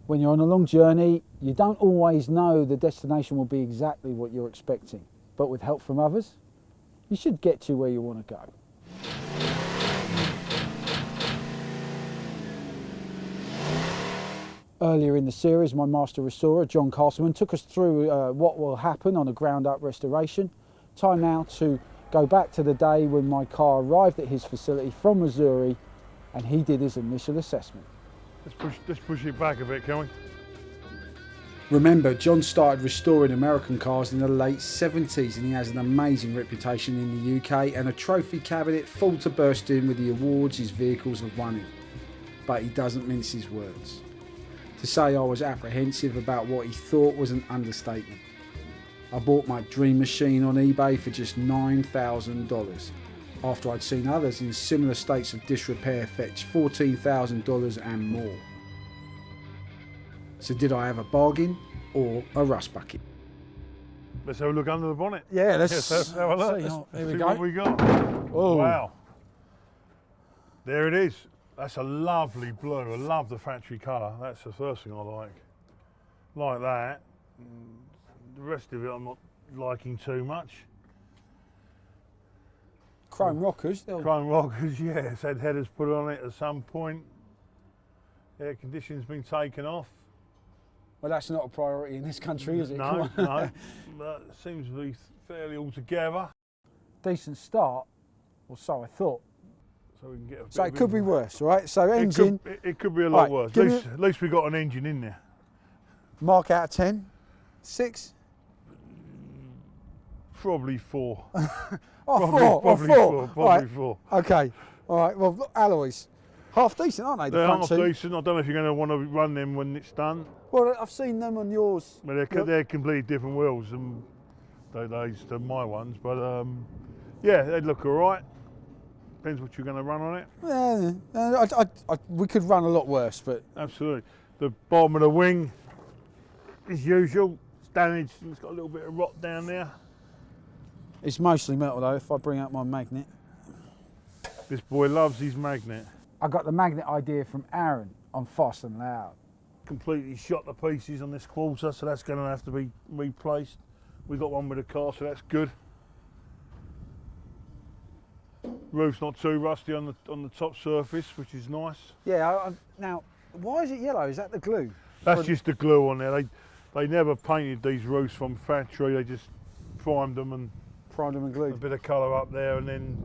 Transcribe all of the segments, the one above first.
When you're on a long journey, you don't always know the destination will be exactly what you're expecting. But with help from others, you should get to where you want to go. Earlier in the series, my master restorer, John Karl, took us through what will happen on a ground-up restoration. Time now to go back to the day when my car arrived at his facility from Missouri and he did his initial assessment. Let's push it back a bit, can we? Remember, John started restoring American cars in the late 70s and he has an amazing reputation in the UK and a trophy cabinet full to bursting with the awards his vehicles have won in. But he doesn't mince his words. To say I was apprehensive about what he thought was an understatement. I bought my dream machine on eBay for just $9,000 after I'd seen others in similar states of disrepair fetch $14,000 and more. So did I have a bargain or a rust bucket? Let's have a look under the bonnet. Yeah, let's have a look. Here we see go. What we got. Oh. Wow. There it is. That's a lovely blue. I love the factory colour. That's the first thing I like. Like that. The rest of it I'm not liking too much. Chrome rockers. Chrome rockers, yes. Had headers put on it at some point. Air conditioning's been taken off. Well, that's not a priority in this country, is it? No, no. But it seems to be fairly all together. Decent start, or so I thought. So we can get a bit So it could be worse, right? So engine. It could be a lot Right, worse. give At least we got an engine in there. Mark out of 10. 6. Probably 4. Probably four. Probably 4. Okay. All right. Well, look, alloys. Half decent, aren't they? The They're front half two? decent. I don't know if you're going to want to run them when it's done. Well, I've seen them on yours. But they're completely different wheels than to my ones. But yeah, they look all right. Depends what you're going to run on it. Yeah, we could run a lot worse, but Absolutely. The bottom of the wing, as usual, it's damaged. It's got a little bit of rot down there. it's mostly metal though. If I bring out my magnet, This boy loves his magnet. I got the magnet idea from Aaron on Fast and Loud. Completely shot to pieces on this quarter, so that's going to have to be replaced. We got one with a car, so that's good. Roof's not too rusty on the top surface, which is nice. Yeah. Now, why is it yellow? Is that the glue? That's just the glue on there. They never painted these roofs from factory. They just primed them and a glued. bit of colour up there, and then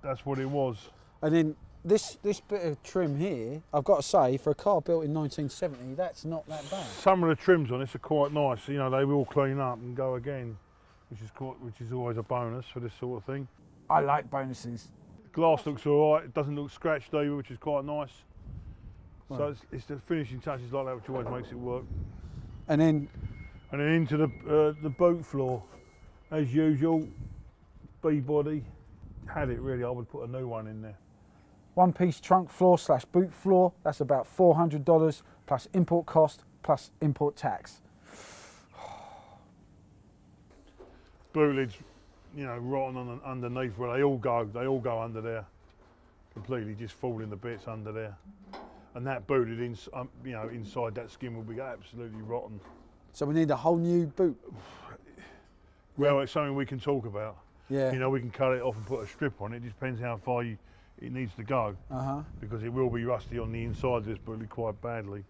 that's what it was. And then this bit of trim here, I've got to say, for a car built in 1970, that's not that bad. Some of the trims on this are quite nice. You know, they will clean up and go again, which is always a bonus for this sort of thing. I like bonuses. Glass looks all right. It doesn't look scratched either, which is quite nice. Right. So it's the finishing touches like that which always makes it work. And then into the boot floor, as usual. B-body. Had it really, I would put a new one in there. one-piece trunk floor / boot floor, that's about $400 plus import cost plus import tax. Boot lids, you know, rotten underneath where they all go under there. Completely just falling to bits under there. And that boot lid, inside that skin will be absolutely rotten. So we need a whole new boot. Well, it's something we can talk about. Yeah. You know, we can cut it off and put a strip on it. It just depends how far it needs to go. Because it will be rusty on the inside of this boot lid quite badly.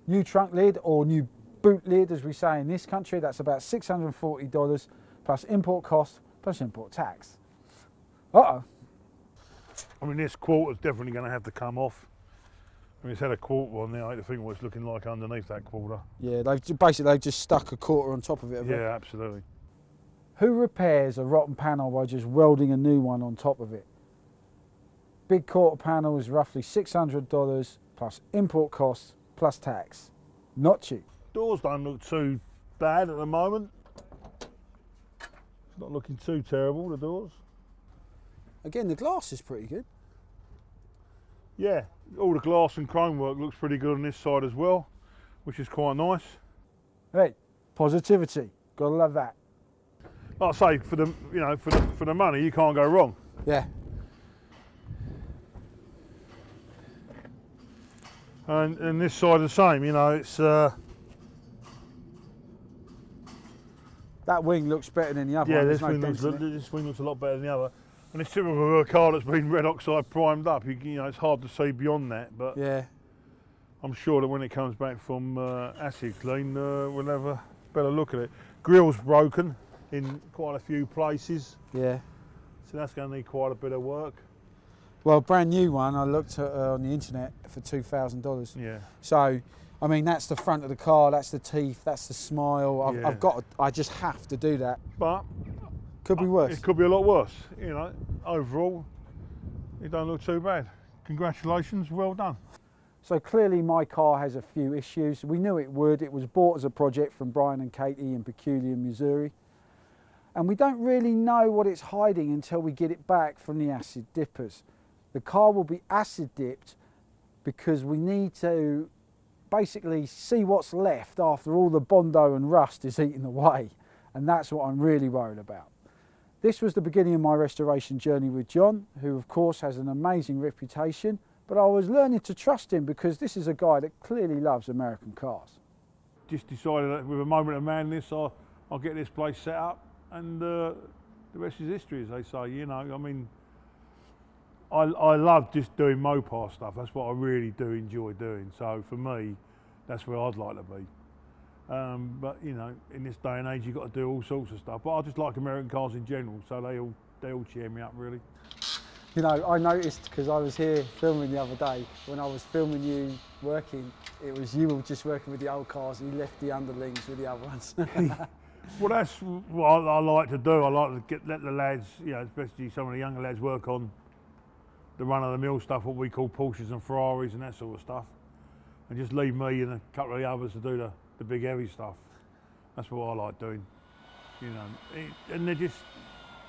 New trunk lid or new boot lid, as we say in this country, that's about $640 plus import cost plus import tax. Uh-oh. I mean, this quarter's definitely going to have to come off. I mean, it's had a quarter on there. I hate to think what it's looking like underneath that quarter. Yeah, they've just stuck a quarter on top of it. Yeah, absolutely. Who repairs a rotten panel by just welding a new one on top of it? Big quarter panel is roughly $600 plus import costs plus tax. Not cheap. Doors don't look too bad at the moment. It's not looking too terrible, the doors. Again, the glass is pretty good. Yeah, all the glass and chrome work looks pretty good on this side as well, which is quite nice. Hey, positivity. Gotta love that. Like I say, for the money, you can't go wrong. Yeah. And this side the same, you know, it's That wing looks better than the other yeah, one. this There's no wing looks dents in it. this wing looks a lot better than the other. And it's typical of a car that's been red oxide primed up. You know, it's hard to see beyond that, but Yeah. I'm sure that when it comes back from acid clean, we'll have a better look at it. Grill's broken in quite a few places, Yeah. so that's going to need quite a bit of work. Well, brand new one I looked at on the internet for $2,000. Yeah. So, I mean, that's the front of the car, that's the teeth, that's the smile. Yeah. I just have to do that. But Could be worse. it could be a lot worse. You know, overall, it don't look too bad. Congratulations, well done. So clearly my car has a few issues. We knew it would. It was bought as a project from Brian and Katie in Peculiar, Missouri. And we don't really know what it's hiding until we get it back from the acid dippers. The car will be acid dipped because we need to basically see what's left after all the Bondo and rust is eaten away. And that's what I'm really worried about. This was the beginning of my restoration journey with John, who of course has an amazing reputation, but I was learning to trust him because this is a guy that clearly loves American cars. Just decided that with a moment of madness, I'll get this place set up, and the rest is history, as they say. You know, I mean, I love just doing Mopar stuff. That's what I really do enjoy doing. So for me, that's where I'd like to be. But you know, in this day and age, you've got to do all sorts of stuff. But I just like American cars in general, so they all cheer me up, really. You know, I noticed because I was here filming the other day, when I was filming you working, it was you were just working with the old cars and you left the underlings with the other ones. Well, that's what I like to do. I like to let the lads, you know, especially some of the younger lads, work on the run-of-the-mill stuff, what we call Porsches and Ferraris and that sort of stuff, and just leave me and a couple of the others to do the big heavy stuff. That's what I like doing, you know. And they're just,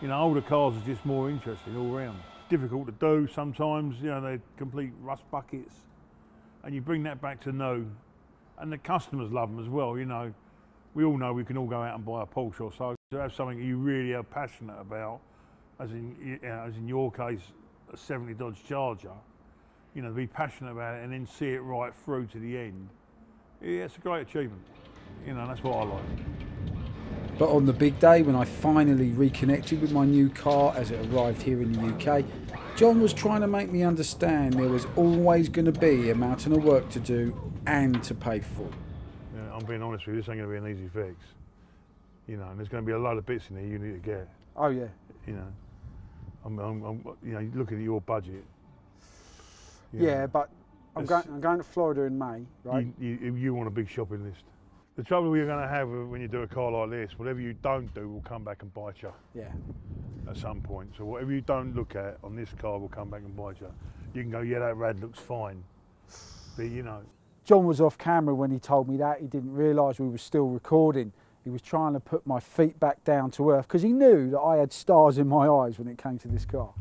you know, older cars are just more interesting all round. Difficult to do sometimes, you know, they're complete rust buckets, and you bring that back to new, and the customers love them as well. You know, we all know we can all go out and buy a Porsche or so. To have something you really are passionate about, as in your case, a 70 Dodge Charger, you know, to be passionate about it and then see it right through to the end, yeah, it's a great achievement. You know, that's what I like. But on the big day, when I finally reconnected with my new car as it arrived here in the UK, John was trying to make me understand there was always going to be a mountain of work to do and to pay for. Yeah, I'm being honest with you, this ain't going to be an easy fix. You know, and there's going to be a load of bits in there you need to get. Oh yeah. You know, I'm you know, looking at your budget. Yeah, but I'm going to Florida in May, right? You want a big shopping list. The trouble you're going to have when you do a car like this, whatever you don't do will come back and bite you. Yeah. At some point. So whatever you don't look at on this car will come back and bite you. You can go, yeah, that rad looks fine. But you know. John was off camera when he told me that. He didn't realise we were still recording. He was trying to put my feet back down to earth because he knew that I had stars in my eyes when it came to this car.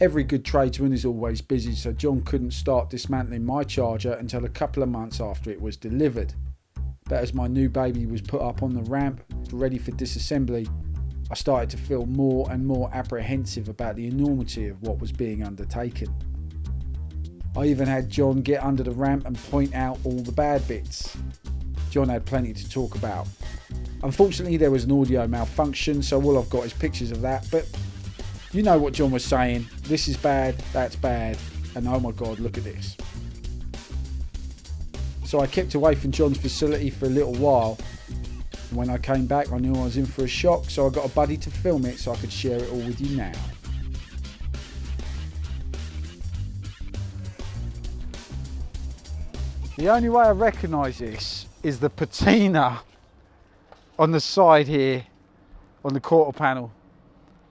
Every good tradesman is always busy, so John couldn't start dismantling my Charger until a couple of months after it was delivered. But as my new baby was put up on the ramp, ready for disassembly, I started to feel more and more apprehensive about the enormity of what was being undertaken. I even had John get under the ramp and point out all the bad bits. John had plenty to talk about. Unfortunately, there was an audio malfunction, so all I've got is pictures of that, but you know what John was saying. This is bad, that's bad, and oh my God, look at this. So I kept away from John's facility for a little while. When I came back, I knew I was in for a shock, so I got a buddy to film it so I could share it all with you now. The only way I recognise this is the patina on the side here on the quarter panel.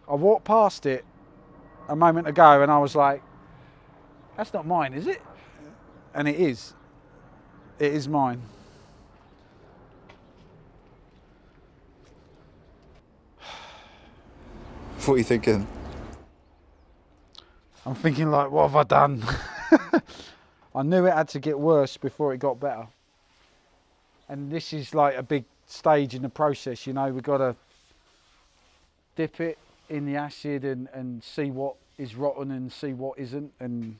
I walked past it a moment ago and I was like, that's not mine, is it? And it is. It is mine. What are you thinking? I'm thinking like, what have I done? I knew it had to get worse before it got better. And this is like a big stage in the process, you know, we've got to dip it in the acid and see what is rotten and see what isn't. And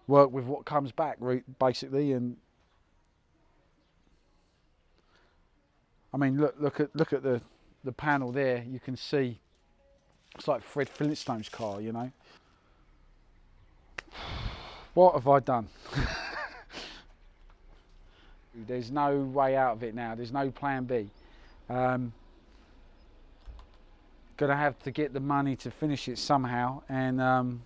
work with what comes back, basically. And I mean, look at the panel there. You can see it's like Fred Flintstone's car, you know. What have I done? There's no way out of it now. There's no plan B. Gonna have to get the money to finish it somehow, and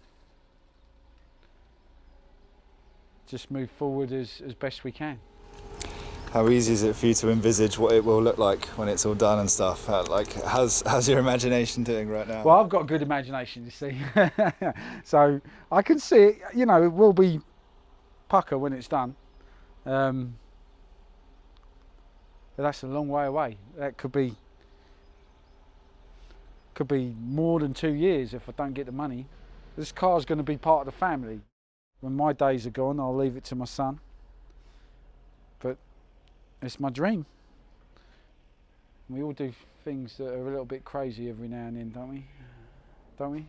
just move forward as best we can. How easy is it for you to envisage what it will look like when it's all done and stuff? How's your imagination doing right now? Well, I've got a good imagination, you see. So I can see it, you know, it will be pucker when it's done. But that's a long way away. That could be more than 2 years if I don't get the money. This car's going to be part of the family. When my days are gone, I'll leave it to my son. But it's my dream. We all do things that are a little bit crazy every now and then, don't we? Don't we?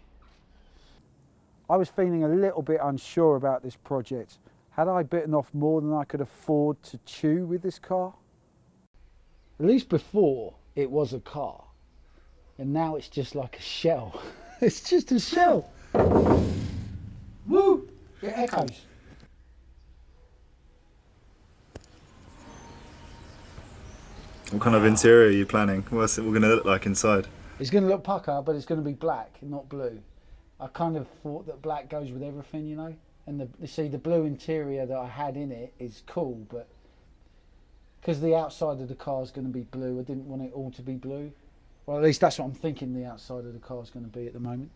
I was feeling a little bit unsure about this project. Had I bitten off more than I could afford to chew with this car? At least before, it was a car. And now it's just like a shell. It's just a shell. Woo! It echoes. What kind of interior are you planning? What's it all going to look like inside? It's going to look pucker, but it's going to be black, not blue. I kind of thought that black goes with everything, you know. And the blue interior that I had in it is cool, but because the outside of the car is going to be blue, I didn't want it all to be blue. Well, at least that's what I'm thinking the outside of the car is going to be at the moment.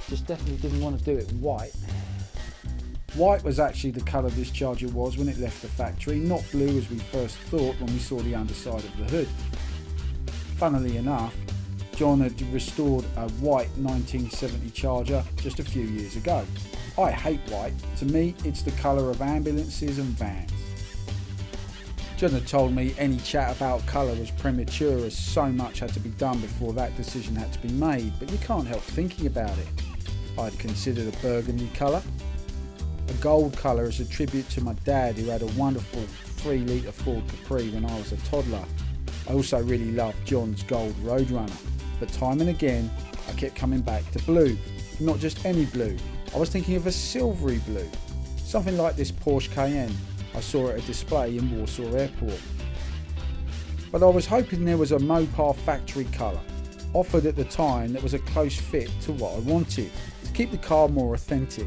Just definitely didn't want to do it white. White was actually the colour this Charger was when it left the factory, not blue as we first thought when we saw the underside of the hood. Funnily enough, John had restored a white 1970 Charger just a few years ago. I hate white. To me, it's the colour of ambulances and vans. John had told me any chat about colour was premature as so much had to be done before that decision had to be made, but you can't help thinking about it. I'd considered a burgundy colour, a gold colour as a tribute to my dad who had a wonderful 3-litre Ford Capri when I was a toddler. I also really loved John's gold Roadrunner, but time and again I kept coming back to blue. Not just any blue, I was thinking of a silvery blue, something like this Porsche Cayenne I saw at a display in Warsaw Airport. But I was hoping there was a Mopar factory colour, offered at the time that was a close fit to what I wanted, to keep the car more authentic.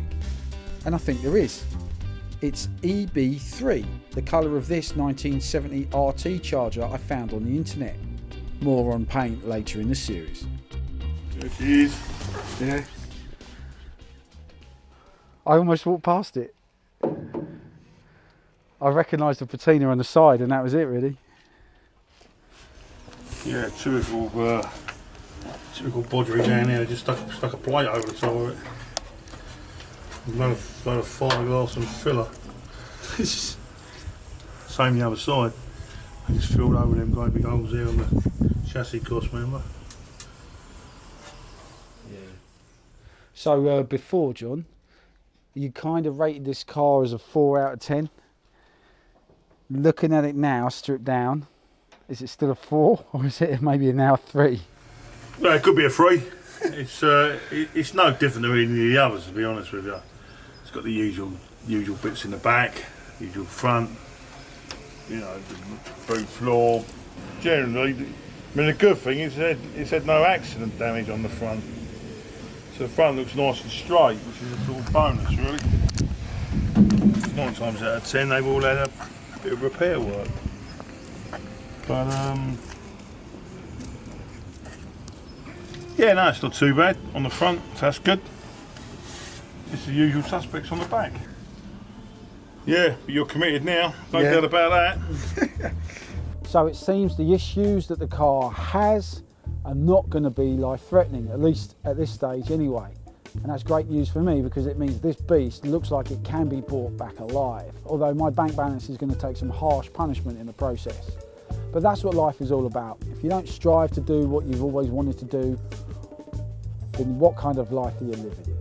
And I think there is. It's EB3, the colour of this 1970 RT Charger I found on the internet. More on paint later in the series. There she is. Yeah. I almost walked past it. I recognised the patina on the side and that was it really. Yeah, typical bodgery down here. Just stuck a plate over the top of it. A load of fiberglass and filler. Same the other side. I just filled over them great big holes there on the chassis course, remember? Yeah. So before, John, you kind of rated this car as a 4 out of 10. Looking at it now, stripped down, is it still a 4 or is it maybe now a 3? Well, it could be a 3. It's no different than any of the others, to be honest with you. It's got the usual bits in the back, usual front, you know, the boot floor. Generally, I mean, the good thing is it's had no accident damage on the front. So the front looks nice and straight, which is a sort of bonus, really. 9 times out of 10, they've all had a bit of repair work. But, yeah, no, it's not too bad on the front, so that's good. It's the usual suspects on the back. Yeah, but you're committed now, no doubt about that. So it seems the issues that the car has are not going to be life-threatening, at least at this stage anyway. And that's great news for me because it means this beast looks like it can be brought back alive, although my bank balance is going to take some harsh punishment in the process. But that's what life is all about. If you don't strive to do what you've always wanted to do, then what kind of life are you living?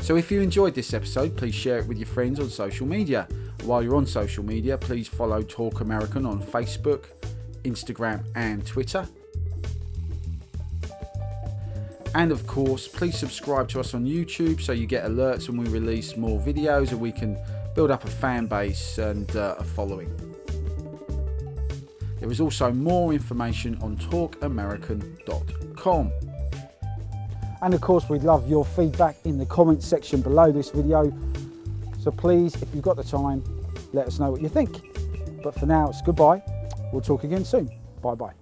So if you enjoyed this episode, please share it with your friends on social media. While you're on social media, please follow Talk American on Facebook, Instagram and Twitter. And of course, please subscribe to us on YouTube so you get alerts when we release more videos and we can build up a fan base and a following. There is also more information on talkamerican.com. And of course, we'd love your feedback in the comments section below this video. So please, if you've got the time, let us know what you think. But for now, it's goodbye. We'll talk again soon. Bye bye.